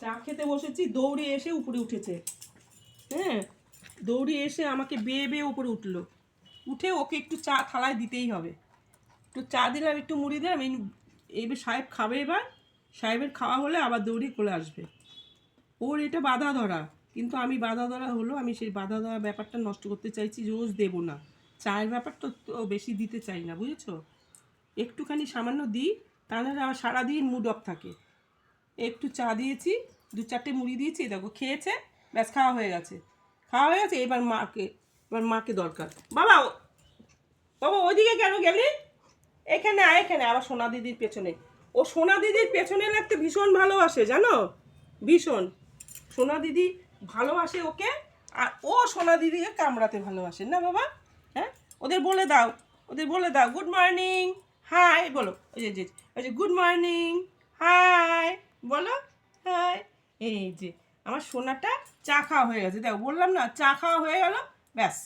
চা খেতে বসেছি, দৌড়ে এসে উপরে উঠেছে। হ্যাঁ, দৌড়ে এসে আমাকে বেয়ে বেয়ে উপরে উঠলো। উঠে ওকে একটু চা থালায় দিতেই হবে। একটু চা দিলাম, একটু মুড়ি দিলাম, এবার সাহেব খাবে। এবার সাহেবের খাওয়া হলে আবার দৌড়ে চলে আসবে। ওর এটা বাধা ধরা, কিন্তু আমি বাধা ধরা হলো, আমি সেই বাধা ধরা ব্যাপারটা নষ্ট করতে চাইছি, রোজ দেবো না। চায়ের ব্যাপারটা তো বেশি দিতে চাই না, বুঝেছো? একটুখানি সামান্য দিই, তাহলে আবার সারাদিন মুড অফ থাকে। একটু চা দিয়েছি, 2-4টে মুড়ি দিয়েছি, দেখো খেয়েছে, ব্যাস খাওয়া হয়ে গেছে। খাওয়া হয়ে গেছে, এবার মাকে দরকার। বাবা বাবা ওইদিকে কেন গেলি? এখানে আয়, এখানে আবার সোনা দিদির পেছনে। ও সোনা দিদির পেছনে লাগতে ভীষণ ভালোবাসে, জানো? ভীষণ। সোনা দিদি ভালোবাসে ওকে, আর ও সোনা দিদিকে কামড়াতে ভালোবাসে না বাবা? হ্যাঁ, ওদের বলে দাও, গুড মর্নিং, হাই বলো। ওই যে গুড মর্নিং, হাই বলো, হাই। এই যে আমার সোনাটা চা খাওয়া হয়ে গেছে, দেখো বললাম না, চা খাওয়া হয়ে গেল, ব্যাস।